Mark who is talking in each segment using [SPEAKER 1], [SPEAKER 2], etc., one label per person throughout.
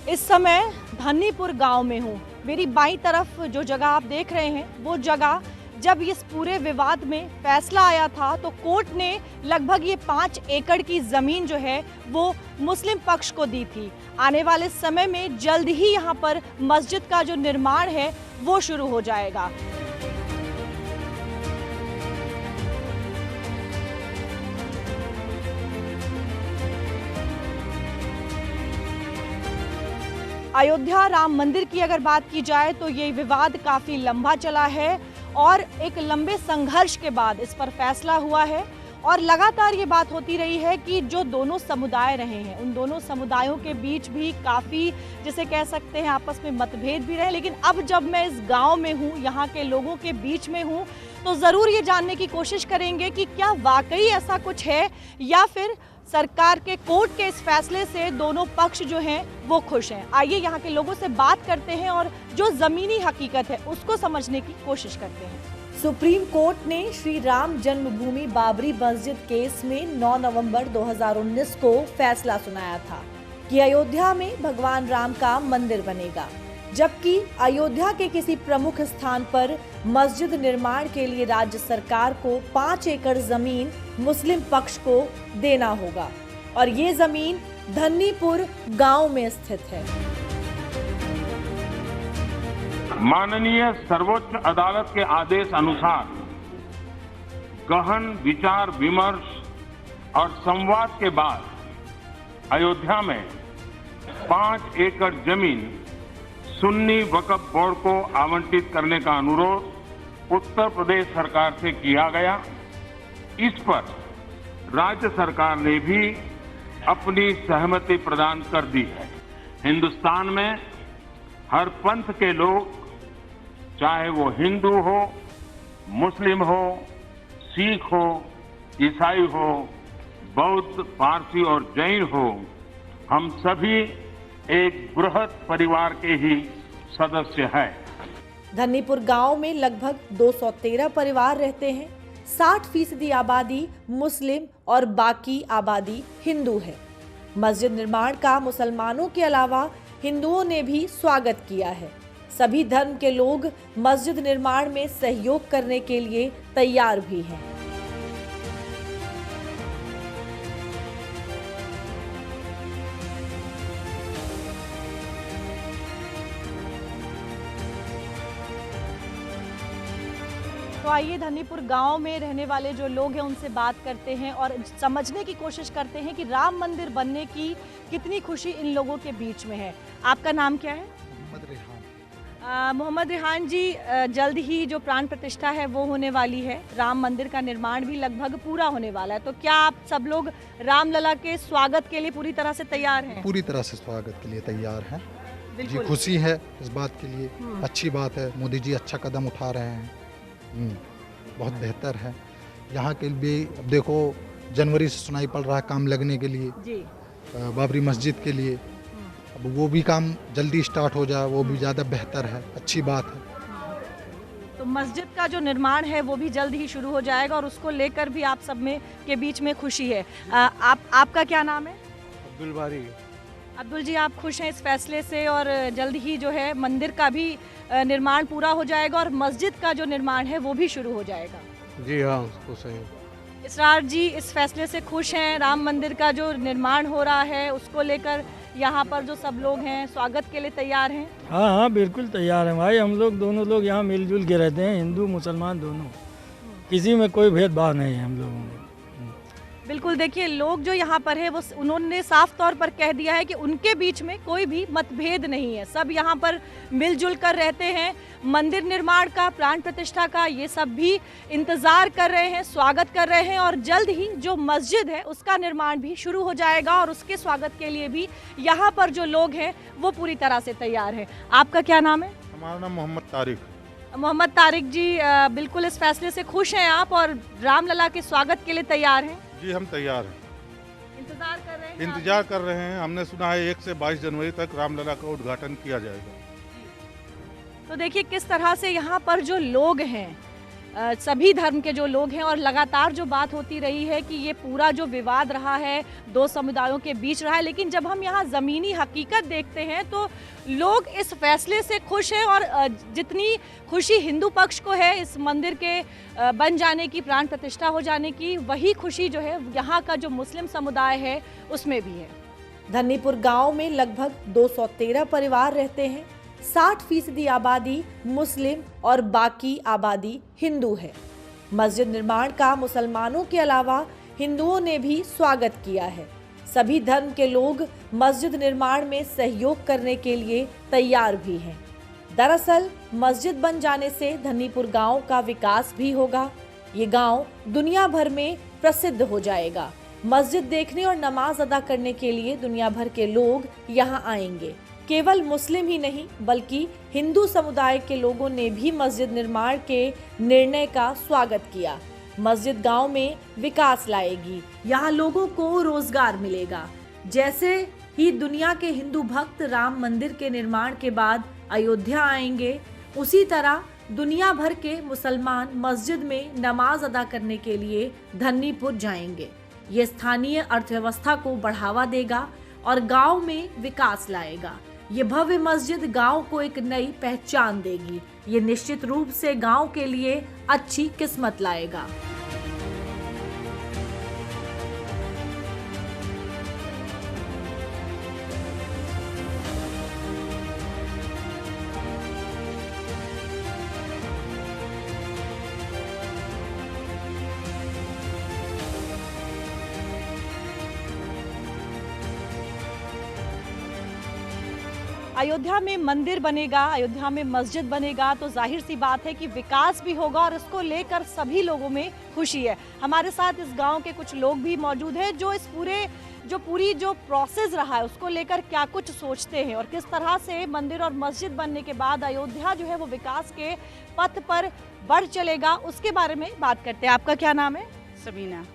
[SPEAKER 1] इस समय धन्नीपुर गांव में हूँ। मेरी बाईं तरफ जो जगह आप देख रहे हैं वो जगह जब इस पूरे विवाद में फैसला आया था तो कोर्ट ने लगभग ये 5 एकड़ की ज़मीन जो है वो मुस्लिम पक्ष को दी थी। आने वाले समय में जल्द ही यहाँ पर मस्जिद का जो निर्माण है वो शुरू हो जाएगा। अयोध्या राम मंदिर की अगर बात की जाए तो ये विवाद काफ़ी लंबा चला है और एक लंबे संघर्ष के बाद इस पर फैसला हुआ है और लगातार ये बात होती रही है कि जो दोनों समुदाय रहे हैं उन दोनों समुदायों के बीच भी काफ़ी जिसे कह सकते हैं आपस में मतभेद भी रहे। लेकिन अब जब मैं इस गांव में हूँ, यहाँ के लोगों के बीच में हूँ, तो ज़रूर ये जानने की कोशिश करेंगे कि क्या वाकई ऐसा कुछ है या फिर सरकार के कोर्ट के इस फैसले से दोनों पक्ष जो हैं वो खुश हैं। आइए यहाँ के लोगों से बात करते हैं और जो ज़मीनी हकीकत है उसको समझने की कोशिश करते हैं। सुप्रीम कोर्ट ने श्री राम जन्मभूमि बाबरी मस्जिद केस में 9 नवंबर 2019 को फैसला सुनाया था कि अयोध्या में भगवान राम का मंदिर बनेगा, जबकि अयोध्या के किसी प्रमुख स्थान पर मस्जिद निर्माण के लिए राज्य सरकार को 5 एकड़ जमीन मुस्लिम पक्ष को देना होगा और ये जमीन धन्नीपुर गांव में स्थित है।
[SPEAKER 2] माननीय सर्वोच्च अदालत के आदेश अनुसार गहन विचार विमर्श और संवाद के बाद अयोध्या में 5 एकड़ जमीन सुन्नी वक्फ बोर्ड को आवंटित करने का अनुरोध उत्तर प्रदेश सरकार से किया गया। इस पर राज्य सरकार ने भी अपनी सहमति प्रदान कर दी है। हिंदुस्तान में हर पंथ के लोग, चाहे वो हिंदू हो, मुस्लिम हो, सिख हो, ईसाई हो, बौद्ध, पारसी और जैन हो, हम सभी एक बृहद परिवार के ही सदस्य हैं।
[SPEAKER 1] धन्नीपुर गांव में लगभग 213 परिवार रहते हैं। 60% आबादी मुस्लिम और बाकी आबादी हिंदू है। मस्जिद निर्माण का मुसलमानों के अलावा हिंदुओं ने भी स्वागत किया है। सभी धर्म के लोग मस्जिद निर्माण में सहयोग करने के लिए तैयार भी हैं। तो आइए धन्नीपुर गांव में रहने वाले जो लोग हैं उनसे बात करते हैं और समझने की कोशिश करते हैं कि राम मंदिर बनने की कितनी खुशी इन लोगों के बीच में है। आपका नाम क्या है? मोहम्मद रेहान जी, जल्द ही जो प्राण प्रतिष्ठा है वो होने वाली है। राम मंदिर का निर्माण भी लगभग पूरा होने वाला है, तो क्या आप सब लोग रामलला के स्वागत के लिए पूरी तरह से तैयार हैं?
[SPEAKER 3] पूरी तरह से स्वागत के लिए तैयार हैं जी। खुशी है इस बात के लिए, अच्छी बात है। मोदी जी अच्छा कदम उठा रहे हैं, बहुत बेहतर है। यहाँ के लिए अब देखो जनवरी से सुनाई पड़ रहा है काम लगने के लिए जी। बाबरी मस्जिद के लिए, अब वो भी काम जल्दी स्टार्ट हो जाए वो भी ज़्यादा बेहतर है, अच्छी बात है।
[SPEAKER 1] तो मस्जिद का जो निर्माण है वो भी जल्द ही शुरू हो जाएगा और उसको लेकर भी आप सब में के बीच में खुशी है। आपका क्या नाम है?
[SPEAKER 4] अब्दुल बारी।
[SPEAKER 1] अब्दुल जी, आप खुश हैं इस फैसले से और जल्द ही जो है मंदिर का भी निर्माण पूरा हो जाएगा और मस्जिद का जो निर्माण है वो भी शुरू हो जाएगा?
[SPEAKER 4] जी हाँ, खुश हैं।
[SPEAKER 1] इसरार जी, इस फैसले से खुश हैं? राम मंदिर का जो निर्माण हो रहा है उसको लेकर यहाँ पर जो सब लोग हैं स्वागत के लिए तैयार हैं?
[SPEAKER 5] हाँ हाँ, बिल्कुल तैयार हैं भाई। हम लोग दोनों लोग यहाँ मिलजुल के रहते हैं, हिंदू मुसलमान दोनों, किसी में कोई भेदभाव नहीं है हम लोगों में।
[SPEAKER 1] बिल्कुल, देखिए लोग जो यहाँ पर है वो उन्होंने साफ तौर पर कह दिया है कि उनके बीच में कोई भी मतभेद नहीं है, सब यहाँ पर मिलजुल कर रहते हैं। मंदिर निर्माण का, प्राण प्रतिष्ठा का ये सब भी इंतज़ार कर रहे हैं, स्वागत कर रहे हैं और जल्द ही जो मस्जिद है उसका निर्माण भी शुरू हो जाएगा और उसके स्वागत के लिए भी यहाँ पर जो लोग हैं वो पूरी तरह से तैयार हैं। आपका क्या नाम है?
[SPEAKER 6] हमारा नाम मोहम्मद तारिक।
[SPEAKER 1] मोहम्मद तारिक जी, बिल्कुल इस फैसले से खुश हैं आप और रामलला के स्वागत के लिए तैयार हैं?
[SPEAKER 6] जी हम तैयार हैं,
[SPEAKER 1] इंतजार कर रहे हैं?
[SPEAKER 6] इंतजार कर रहे हैं। हमने सुना है 1 से 22 जनवरी तक रामलला का उद्घाटन किया जाएगा।
[SPEAKER 1] तो देखिए किस तरह से यहाँ पर जो लोग हैं, सभी धर्म के जो लोग हैं और लगातार जो बात होती रही है कि ये पूरा जो विवाद रहा है दो समुदायों के बीच रहा है, लेकिन जब हम यहाँ ज़मीनी हकीकत देखते हैं तो लोग इस फैसले से खुश हैं और जितनी खुशी हिंदू पक्ष को है इस मंदिर के बन जाने की, प्राण प्रतिष्ठा हो जाने की, वही खुशी जो है यहाँ का जो मुस्लिम समुदाय है उसमें भी है। धन्नीपुर गाँव में लगभग 213 परिवार रहते हैं। 60% आबादी मुस्लिम और बाकी आबादी हिंदू है। मस्जिद निर्माण का मुसलमानों के अलावा हिंदुओं ने भी स्वागत किया है। सभी धर्म के लोग मस्जिद निर्माण में सहयोग करने के लिए तैयार भी हैं। दरअसल मस्जिद बन जाने से धन्नीपुर गांव का विकास भी होगा। ये गांव दुनिया भर में प्रसिद्ध हो जाएगा। मस्जिद देखने और नमाज अदा करने के लिए दुनिया भर के लोग यहाँ आएंगे। केवल मुस्लिम ही नहीं बल्कि हिंदू समुदाय के लोगों ने भी मस्जिद निर्माण के निर्णय का स्वागत किया। मस्जिद गांव में विकास लाएगी, यहाँ लोगों को रोजगार मिलेगा। जैसे ही दुनिया के हिंदू भक्त राम मंदिर के निर्माण के बाद अयोध्या आएंगे, उसी तरह दुनिया भर के मुसलमान मस्जिद में नमाज अदा करने के लिए धन्नीपुर जाएंगे। ये स्थानीय अर्थव्यवस्था को बढ़ावा देगा और गांव में विकास लाएगा। ये भव्य मस्जिद गांव को एक नई पहचान देगी। ये निश्चित रूप से गांव के लिए अच्छी किस्मत लाएगा। अयोध्या में मंदिर बनेगा, अयोध्या में मस्जिद बनेगा तो जाहिर सी बात है कि विकास भी होगा और इसको लेकर सभी लोगों में खुशी है। हमारे साथ इस गांव के कुछ लोग भी मौजूद हैं जो इस पूरी प्रोसेस रहा है उसको लेकर क्या कुछ सोचते हैं और किस तरह से मंदिर और मस्जिद बनने के बाद अयोध्या जो है वो विकास के पथ पर बढ़ चलेगा, उसके बारे में बात करते हैं। आपका क्या नाम है?
[SPEAKER 7] सबीना।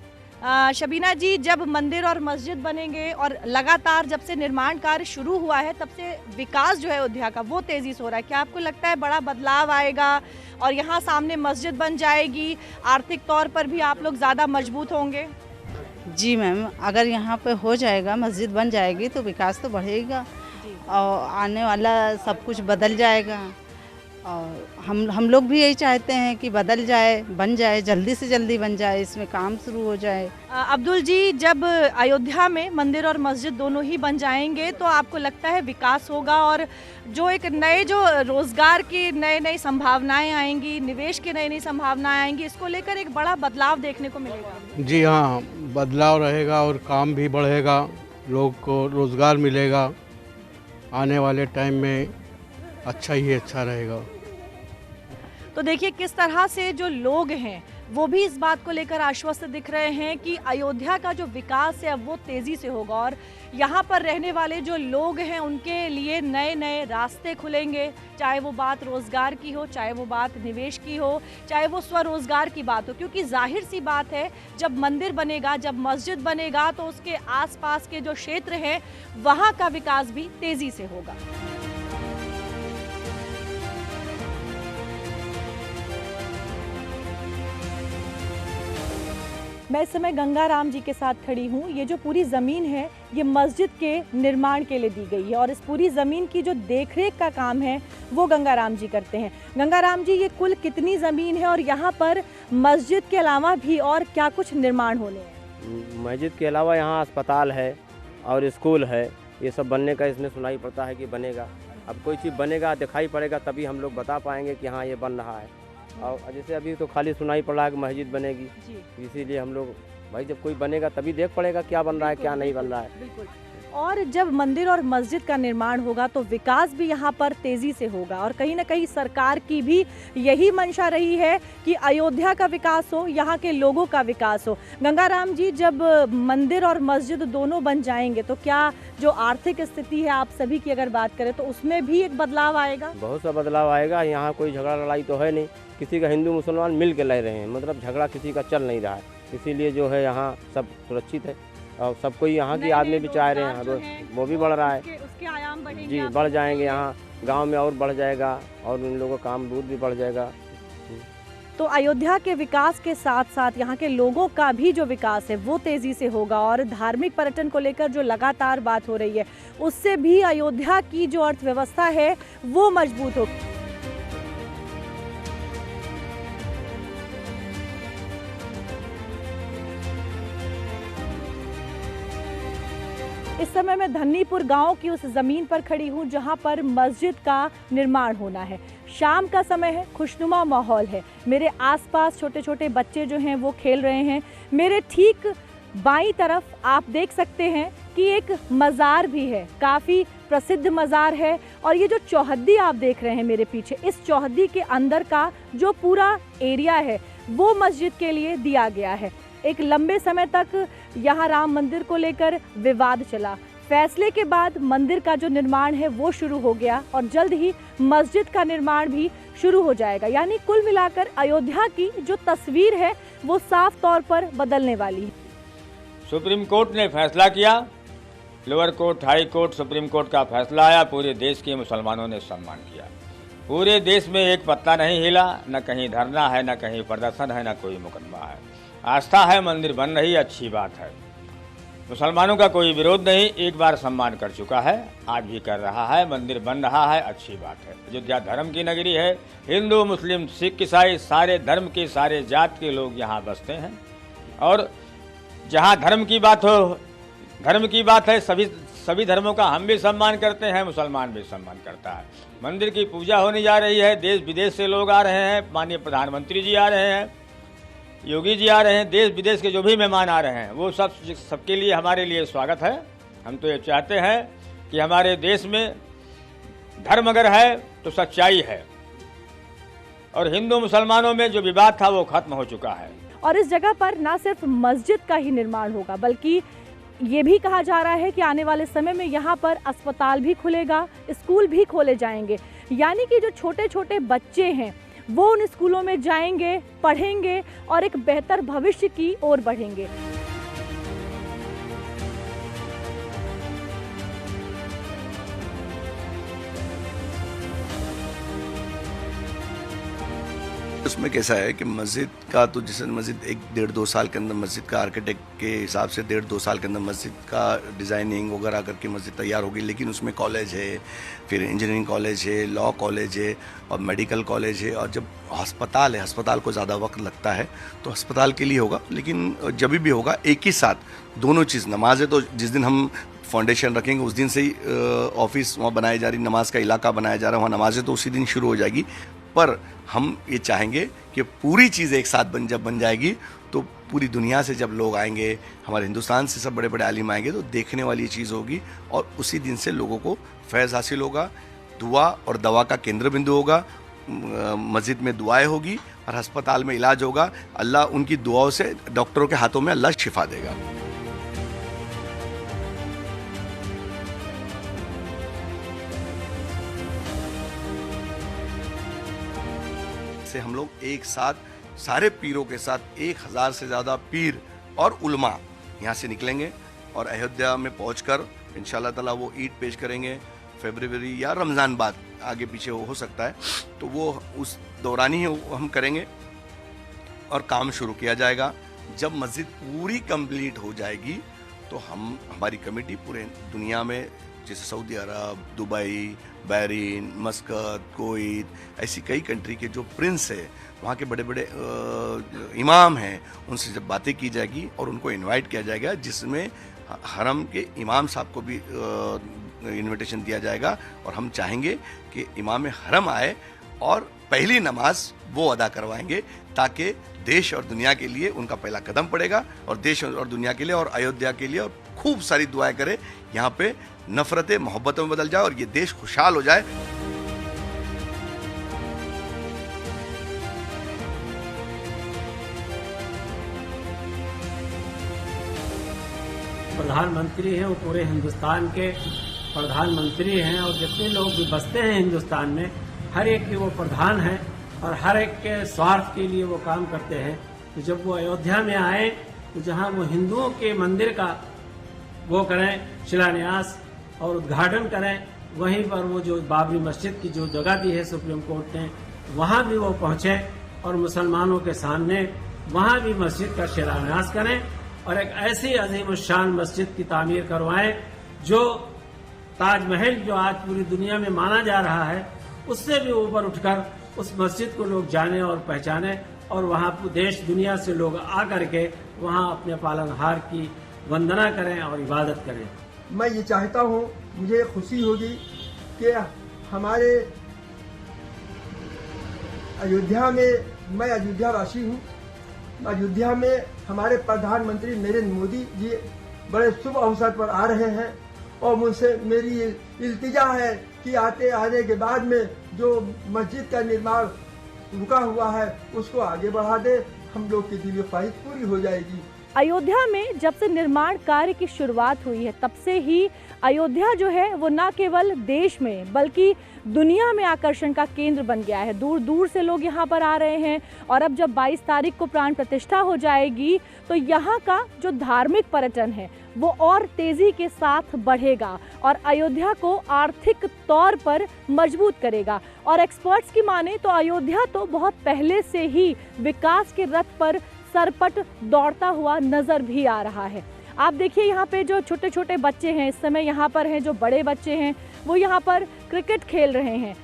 [SPEAKER 1] शबीना जी, जब मंदिर और मस्जिद बनेंगे और लगातार जब से निर्माण कार्य शुरू हुआ है तब से विकास जो है अयोध्या का वो तेजी से हो रहा है, क्या आपको लगता है बड़ा बदलाव आएगा और यहाँ सामने मस्जिद बन जाएगी, आर्थिक तौर पर भी आप लोग ज़्यादा मजबूत होंगे?
[SPEAKER 7] जी मैम, अगर यहाँ पे हो जाएगा, मस्जिद बन जाएगी तो विकास तो बढ़ेगा और आने वाला सब कुछ बदल जाएगा और हम लोग भी यही चाहते हैं कि बदल जाए, बन जाए, जल्दी से जल्दी बन जाए, इसमें काम शुरू हो जाए।
[SPEAKER 1] अब्दुल जी, जब अयोध्या में मंदिर और मस्जिद दोनों ही बन जाएंगे तो आपको लगता है विकास होगा और जो एक नए जो रोजगार की नई संभावनाएं आएंगी, निवेश की नई संभावनाएं आएंगी, इसको लेकर एक बड़ा बदलाव देखने को मिलेगा?
[SPEAKER 4] जी हाँ, बदलाव रहेगा और काम भी बढ़ेगा, लोग को रोज़गार मिलेगा। आने वाले टाइम में अच्छा ही अच्छा रहेगा।
[SPEAKER 1] तो देखिए किस तरह से जो लोग हैं वो भी इस बात को लेकर आश्वस्त दिख रहे हैं कि अयोध्या का जो विकास है अब वो तेज़ी से होगा और यहाँ पर रहने वाले जो लोग हैं उनके लिए नए नए रास्ते खुलेंगे, चाहे वो बात रोज़गार की हो, चाहे वो बात निवेश की हो, चाहे वो स्वरोज़गार की बात हो, क्योंकि जाहिर सी बात है जब मंदिर बनेगा, जब मस्जिद बनेगा तो उसके आसपास के जो क्षेत्र हैं वहाँ का विकास भी तेज़ी से होगा। मैं इस समय गंगाराम जी के साथ खड़ी हूँ। ये जो पूरी ज़मीन है ये मस्जिद के निर्माण के लिए दी गई है और इस पूरी ज़मीन की जो देखरेख का काम है वो गंगाराम जी करते हैं। गंगाराम जी, ये कुल कितनी ज़मीन है और यहाँ पर मस्जिद के अलावा भी और क्या कुछ निर्माण होने हैं?
[SPEAKER 8] मस्जिद के अलावा यहाँ अस्पताल है और स्कूल है, ये सब बनने का इसमें सुनाई पड़ता है कि बनेगा। अब कोई चीज़ बनेगा, दिखाई पड़ेगा, तभी हम लोग बता पाएंगे कि हाँ ये बन रहा है। और जैसे अभी तो खाली सुनाई पड़ रहा है कि मस्जिद बनेगी, इसीलिए हम लोग भाई जब कोई बनेगा तभी देख पड़ेगा क्या बन रहा है क्या नहीं बन रहा है।
[SPEAKER 1] बिल्कुल। और जब मंदिर और मस्जिद का निर्माण होगा तो विकास भी यहाँ पर तेजी से होगा और कहीं ना कहीं सरकार की भी यही मंशा रही है कि अयोध्या का विकास हो, यहाँ के लोगों का विकास हो। गंगाराम जी, जब मंदिर और मस्जिद दोनों बन जाएंगे तो क्या जो आर्थिक स्थिति है आप सभी की अगर बात करें तो उसमें भी एक बदलाव आएगा?
[SPEAKER 8] बहुत सा बदलाव आएगा। यहाँ कोई झगड़ा लड़ाई तो है नहीं, किसी का हिंदू मुसलमान मिल के लड़ रहे हैं, मतलब झगड़ा किसी का चल नहीं रहा है। इसीलिए जो है यहाँ सब सुरक्षित है और सब कोई यहाँ की आदमी भी चाह रहे हैं, वो भी बढ़ रहा है।
[SPEAKER 1] उसके आयाम बढ़ेंगे
[SPEAKER 8] जी, बढ़ जाएंगे। यहाँ गांव में और बढ़ जाएगा और उन लोगों का काम दूध भी बढ़ जाएगा।
[SPEAKER 1] तो अयोध्या के विकास के साथ साथ यहाँ के लोगों का भी जो विकास है वो तेजी से होगा और धार्मिक पर्यटन को लेकर जो लगातार बात हो रही है उससे भी अयोध्या की जो अर्थव्यवस्था है वो मजबूत होगी। इस समय मैं धन्नीपुर गांव की उस ज़मीन पर खड़ी हूं जहां पर मस्जिद का निर्माण होना है। शाम का समय है, खुशनुमा माहौल है। मेरे आसपास छोटे छोटे बच्चे जो हैं वो खेल रहे हैं। मेरे ठीक बाईं तरफ आप देख सकते हैं कि एक मज़ार भी है, काफ़ी प्रसिद्ध मज़ार है। और ये जो चौहद्दी आप देख रहे हैं मेरे पीछे, इस चौहद्दी के अंदर का जो पूरा एरिया है वो मस्जिद के लिए दिया गया है। एक लंबे समय तक यहाँ राम मंदिर को लेकर विवाद चला। फैसले के बाद मंदिर का जो निर्माण है वो शुरू हो गया और जल्द ही मस्जिद का निर्माण भी शुरू हो जाएगा। यानी कुल मिलाकर अयोध्या की जो तस्वीर है वो साफ तौर पर बदलने वाली है।
[SPEAKER 9] सुप्रीम कोर्ट ने फैसला किया, lower court, high court, supreme court का फैसला आया, पूरे देश के मुसलमानों ने सम्मान किया। पूरे देश में एक पत्ता नहीं हिला, न कहीं धरना है, न कहीं प्रदर्शन है, न कोई मुकदमा है। आस्था है, मंदिर बन रही है, अच्छी बात है। मुसलमानों का कोई विरोध नहीं, एक बार सम्मान कर चुका है, आज भी कर रहा है, मंदिर बन रहा है, अच्छी बात है। अयोध्या धर्म की नगरी है, हिंदू मुस्लिम सिख ईसाई सारे धर्म के सारे जात के लोग यहाँ बसते हैं और जहाँ धर्म की बात हो, धर्म की बात है, सभी धर्मों का हम भी सम्मान करते हैं, मुसलमान भी सम्मान करता है। मंदिर की पूजा होने जा रही है, देश विदेश से लोग आ रहे हैं, माननीय प्रधानमंत्री जी आ रहे हैं, योगी जी आ रहे हैं, देश विदेश के जो भी मेहमान आ रहे हैं वो सबके लिए हमारे लिए स्वागत है। हम तो ये चाहते हैं कि हमारे देश में धर्म अगर है तो सच्चाई है और हिंदू मुसलमानों में जो विवाद था वो खत्म हो चुका है।
[SPEAKER 1] और इस जगह पर ना सिर्फ मस्जिद का ही निर्माण होगा बल्कि ये भी कहा जा रहा है कि आने वाले समय में यहाँ पर अस्पताल भी खुलेगा, स्कूल भी खोले जाएंगे। यानी कि जो छोटे छोटे बच्चे हैं वो उन स्कूलों में जाएंगे, पढ़ेंगे और एक बेहतर भविष्य की ओर बढ़ेंगे।
[SPEAKER 10] उसमें कैसा है कि मस्जिद का तो जैसे मस्जिद 1-1.5-2 साल के अंदर मस्जिद का आर्किटेक्ट के हिसाब से 1.5-2 साल के अंदर मस्जिद का डिज़ाइनिंग वगैरह करके मस्जिद तैयार होगी। लेकिन उसमें कॉलेज है, फिर इंजीनियरिंग कॉलेज है, लॉ कॉलेज है और मेडिकल कॉलेज है और जब अस्पताल है, अस्पताल को ज़्यादा वक्त लगता है तो अस्पताल के लिए होगा। लेकिन जब भी होगा एक ही साथ दोनों चीज़, नमाज है तो जिस दिन हम फाउंडेशन रखेंगे उस दिन से ही ऑफिस वहाँ बनाया जा रही, नमाज का इलाका बनाया जा रहा है, वहाँ नमाजें तो उसी दिन शुरू हो जाएगी। पर हम ये चाहेंगे कि पूरी चीज़ एक साथ जब बन जाएगी तो पूरी दुनिया से जब लोग आएंगे, हमारे हिंदुस्तान से सब बड़े बड़े आलिम आएंगे तो देखने वाली चीज़ होगी और उसी दिन से लोगों को फैज़ हासिल होगा। दुआ और दवा का केंद्र बिंदु होगा, मस्जिद में दुआएं होगी और अस्पताल में इलाज होगा। अल्लाह उनकी दुआओं से, डॉक्टरों के हाथों में अल्लाह शिफा देगा। से हम लोग एक साथ सारे पीरों के साथ 1000 से ज़्यादा पीर और उलमा यहाँ से निकलेंगे और अयोध्या में पहुँचकर इंशाल्लाह ताला वो ईद पेश करेंगे। फरवरी या रमज़ान बाद आगे पीछे हो सकता है तो वो उस दौरान ही हम करेंगे और काम शुरू किया जाएगा। जब मस्जिद पूरी कंप्लीट हो जाएगी तो हमारी कमेटी पूरे दुनिया में, जैसे सऊदी अरब, दुबई, बहरीन, मस्कत, कुवैत, ऐसी कई कंट्री के जो प्रिंस है, वहाँ के बड़े बड़े इमाम हैं, उनसे जब बातें की जाएगी और उनको इनवाइट किया जाएगा, जिसमें हरम के इमाम साहब को भी इनविटेशन दिया जाएगा। और हम चाहेंगे कि इमाम हरम आए और पहली नमाज वो अदा करवाएंगे, ताकि देश और दुनिया के लिए उनका पहला कदम पड़ेगा, और देश और दुनिया के लिए और अयोध्या के लिए, और खूब सारी दुआएं करें, यहाँ पे नफरतें मोहब्बतों में बदल जाए और ये देश खुशहाल हो जाए।
[SPEAKER 11] प्रधानमंत्री हैं वो पूरे हिंदुस्तान के प्रधानमंत्री हैं, और जितने लोग भी बसते हैं हिंदुस्तान में, हर एक के वो प्रधान हैं और हर एक के स्वार्थ के लिए वो काम करते हैं। तो जब वो अयोध्या में आए तो जहां वो हिंदुओं के मंदिर का वो करें शिलान्यास और उद्घाटन करें, वहीं पर वो जो बाबरी मस्जिद की जो जगह दी है सुप्रीम कोर्ट ने, वहां भी वो पहुंचे और मुसलमानों के सामने वहां भी मस्जिद का शिलान्यास करें और एक ऐसी अजीम शान मस्जिद की तामीर करवाएं जो ताजमहल जो आज पूरी दुनिया में माना जा रहा है, उससे भी ऊपर उठकर उस मस्जिद को लोग जाने और पहचाने, और वहाँ देश दुनिया से लोग आकर के वहाँ अपने पालनहार की वंदना करें और इबादत करें।
[SPEAKER 12] मैं ये चाहता हूँ, मुझे खुशी होगी कि हमारे अयोध्या में, मैं अयोध्या वासी हूँ, अयोध्या में हमारे प्रधानमंत्री नरेंद्र मोदी जी बड़े शुभ अवसर पर आ रहे हैं, और मुझसे मेरी इल्तिजा है कि आने के बाद में जो मस्जिद का निर्माण रुका हुआ है उसको आगे बढ़ा दे, हम लोग की दिली ख्वाहिश पूरी हो जाएगी।
[SPEAKER 1] अयोध्या में जब से निर्माण कार्य की शुरुआत हुई है, तब से ही अयोध्या जो है वो न केवल देश में बल्कि दुनिया में आकर्षण का केंद्र बन गया है। दूर दूर से लोग यहाँ पर आ रहे हैं, और अब जब 22 तारीख को प्राण प्रतिष्ठा हो जाएगी तो यहाँ का जो धार्मिक पर्यटन है वो और तेज़ी के साथ बढ़ेगा और अयोध्या को आर्थिक तौर पर मजबूत करेगा। और एक्सपर्ट्स की माने तो अयोध्या तो बहुत पहले से ही विकास के रथ पर सरपट दौड़ता हुआ नजर भी आ रहा है। आप देखिए यहाँ पे जो छोटे छोटे बच्चे हैं इस समय यहाँ पर हैं, जो बड़े बच्चे हैं वो यहाँ पर क्रिकेट खेल रहे हैं,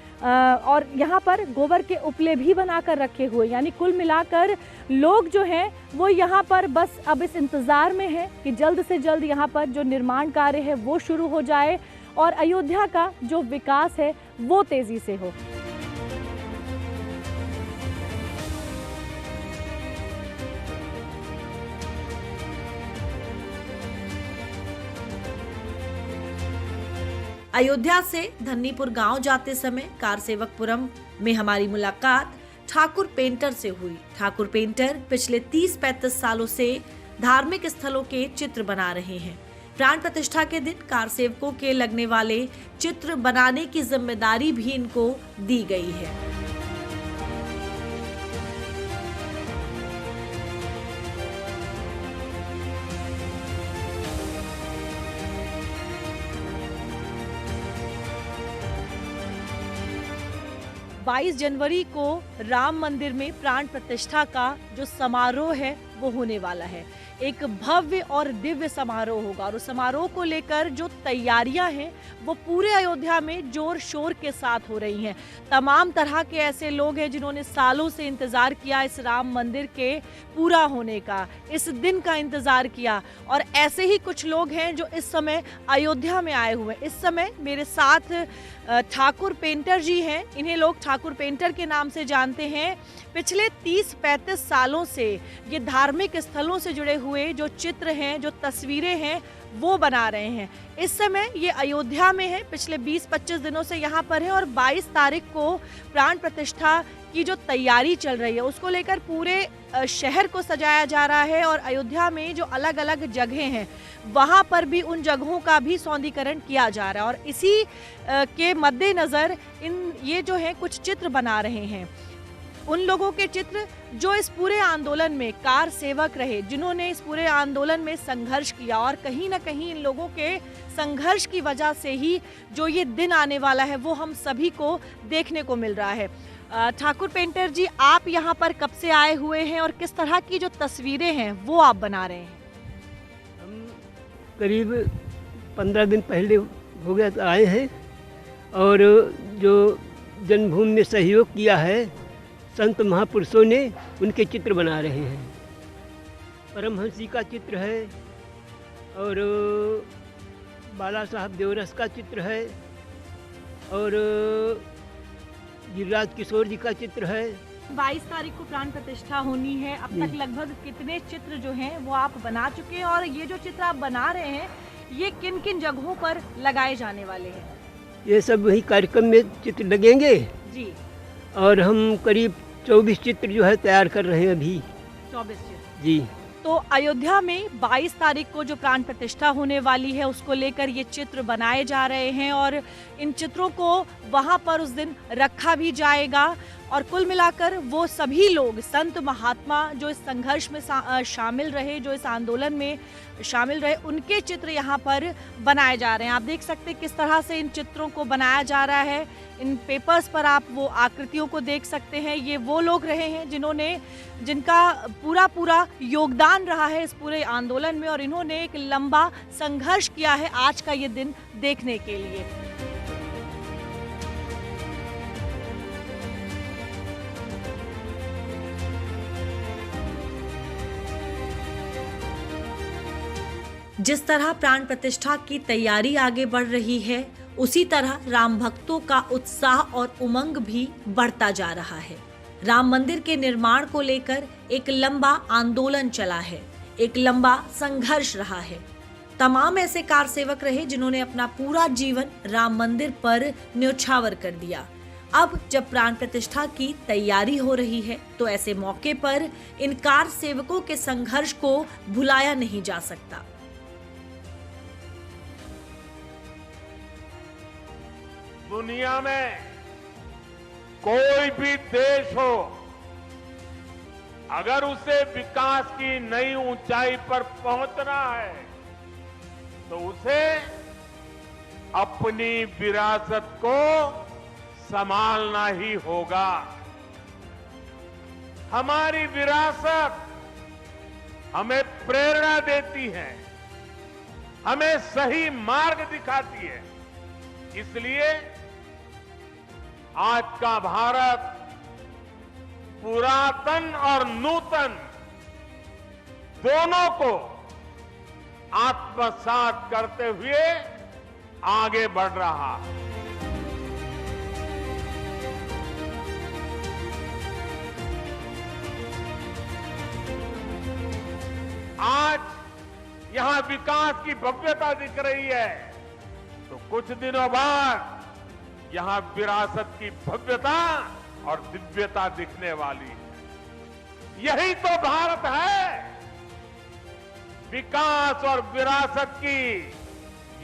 [SPEAKER 1] और यहाँ पर गोबर के उपले भी बनाकर रखे हुए, यानी कुल मिलाकर लोग जो हैं वो यहाँ पर बस अब इस इंतज़ार में है कि जल्द से जल्द यहाँ पर जो निर्माण कार्य है वो शुरू हो जाए और अयोध्या का जो विकास है वो तेज़ी से हो।
[SPEAKER 13] अयोध्या से धन्नीपुर गांव जाते समय कारसेवकपुरम में हमारी मुलाकात ठाकुर पेंटर से हुई। ठाकुर पेंटर पिछले 30-35 सालों से धार्मिक स्थलों के चित्र बना रहे हैं। प्राण प्रतिष्ठा के दिन कारसेवकों के लगने वाले चित्र बनाने की जिम्मेदारी भी इनको दी गई है।
[SPEAKER 1] बाईस जनवरी को राम मंदिर में प्राण प्रतिष्ठा का जो समारोह है वो होने वाला है। एक भव्य और दिव्य समारोह होगा और उस समारोह को लेकर जो तैयारियां हैं वो पूरे अयोध्या में जोर शोर के साथ हो रही हैं। तमाम तरह के ऐसे लोग हैं जिन्होंने सालों से इंतज़ार किया इस राम मंदिर के पूरा होने का, इस दिन का इंतज़ार किया, और ऐसे ही कुछ लोग हैं जो इस समय अयोध्या में आए हुए हैं। इस समय मेरे साथ ठाकुर पेंटर जी हैं। इन्हें लोग ठाकुर पेंटर के नाम से जानते हैं। पिछले 30-35 सालों से ये धार्मिक स्थलों से जुड़े हुए जो चित्र हैं, जो तस्वीरें हैं वो बना रहे हैं। इस समय ये अयोध्या में है, पिछले 20-25 दिनों से यहाँ पर है और 22 तारीख को प्राण प्रतिष्ठा की जो तैयारी चल रही है उसको लेकर पूरे शहर को सजाया जा रहा है। और अयोध्या में जो अलग अलग जगहें हैं वहाँ पर भी उन जगहों का भी सौंदर्यीकरण किया जा रहा है। और इसी के मद्देनज़र ये जो है कुछ चित्र बना रहे हैं, उन लोगों के चित्र जो इस पूरे आंदोलन में कार सेवक रहे, जिन्होंने इस पूरे आंदोलन में संघर्ष किया, और कहीं ना कहीं इन लोगों के संघर्ष की वजह से ही जो ये दिन आने वाला है वो हम सभी को देखने को मिल रहा है। ठाकुर पेंटर जी, आप यहाँ पर कब से आए हुए हैं और किस तरह की जो तस्वीरें हैं वो आप बना रहे हैं?
[SPEAKER 14] हम करीब 15 दिन पहले हो गया आए हैं, और जो जन्मभूमि में सहयोग किया है संत महापुरुषों ने, उनके चित्र बना रहे हैं। परमहंस जी का चित्र है और बाला साहब देवरस का चित्र है और गिरिराज किशोर जी का चित्र है।
[SPEAKER 1] 22 तारीख को प्राण प्रतिष्ठा होनी है। अब तक लगभग कितने चित्र जो हैं वो आप बना चुके हैं, और ये जो चित्र आप बना रहे हैं ये किन किन जगहों पर लगाए जाने वाले हैं?
[SPEAKER 14] ये सब वही कार्यक्रम में चित्र लगेंगे
[SPEAKER 1] जी।
[SPEAKER 14] और हम करीब 24 चित्र जो है तैयार कर रहे हैं अभी।
[SPEAKER 1] 24 चित्र
[SPEAKER 14] जी।
[SPEAKER 1] तो अयोध्या में 22 तारीख को जो प्राण प्रतिष्ठा होने वाली है उसको लेकर ये चित्र बनाए जा रहे हैं, और इन चित्रों को वहां पर उस दिन रखा भी जाएगा। और कुल मिलाकर वो सभी लोग, संत महात्मा जो इस संघर्ष में शामिल रहे, जो इस आंदोलन में शामिल रहे, उनके चित्र यहाँ पर बनाए जा रहे हैं। आप देख सकते हैं किस तरह से इन चित्रों को बनाया जा रहा है। इन पेपर्स पर आप वो आकृतियों को देख सकते हैं। ये वो लोग रहे हैं जिनका पूरा योगदान रहा है इस पूरे आंदोलन में, और इन्होंने एक लंबा संघर्ष किया है आज का ये दिन देखने के लिए।
[SPEAKER 13] जिस तरह प्राण प्रतिष्ठा की तैयारी आगे बढ़ रही है, उसी तरह राम भक्तों का उत्साह और उमंग भी बढ़ता जा रहा है। राम मंदिर के निर्माण को लेकर एक लंबा आंदोलन चला है, एक लंबा संघर्ष रहा है। तमाम ऐसे कार सेवक रहे जिन्होंने अपना पूरा जीवन राम मंदिर पर न्योछावर कर दिया। अब जब प्राण प्रतिष्ठा की तैयारी हो रही है तो ऐसे मौके पर इन कार सेवकों के संघर्ष को भुलाया नहीं जा सकता।
[SPEAKER 2] दुनिया में कोई भी देश हो, अगर उसे विकास की नई ऊंचाई पर पहुंचना है तो उसे अपनी विरासत को संभालना ही होगा। हमारी विरासत हमें प्रेरणा देती है, हमें सही मार्ग दिखाती है। इसलिए आज का भारत पुरातन और नूतन दोनों को आत्मसात करते हुए आगे बढ़ रहा है। आज यहां विकास की भव्यता दिख रही है, तो कुछ दिनों बाद यहां विरासत की भव्यता और दिव्यता दिखने वाली है। यही तो भारत है। विकास और विरासत की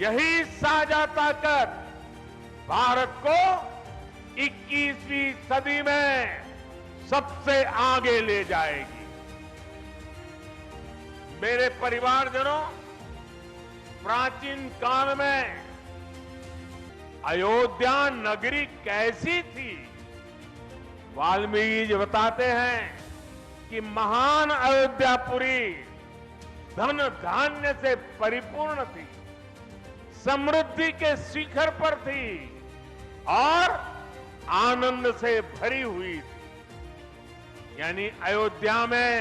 [SPEAKER 2] यही साझा ताकत भारत को 21वीं सदी में सबसे आगे ले जाएगी। मेरे परिवारजनों, प्राचीन काल में अयोध्या नगरी कैसी थी? वाल्मीकि जी बताते हैं कि महान अयोध्यापुरी धन धान्य से परिपूर्ण थी, समृद्धि के शिखर पर थी और आनंद से भरी हुई थी। यानी अयोध्या में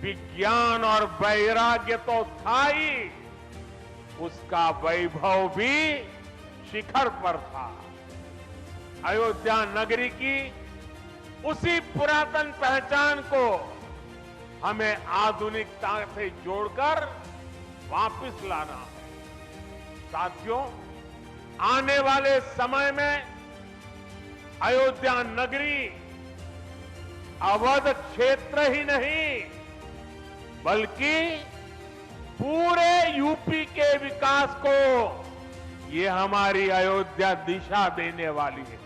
[SPEAKER 2] विज्ञान और वैराग्य तो था ही, उसका वैभव भी शिखर पर था। अयोध्या नगरी की उसी पुरातन पहचान को हमें आधुनिकता से जोड़कर वापस लाना है। साथियों, आने वाले समय में अयोध्या नगरी अवध क्षेत्र ही नहीं बल्कि पूरे यूपी के विकास को ये हमारी अयोध्या दिशा देने वाली है।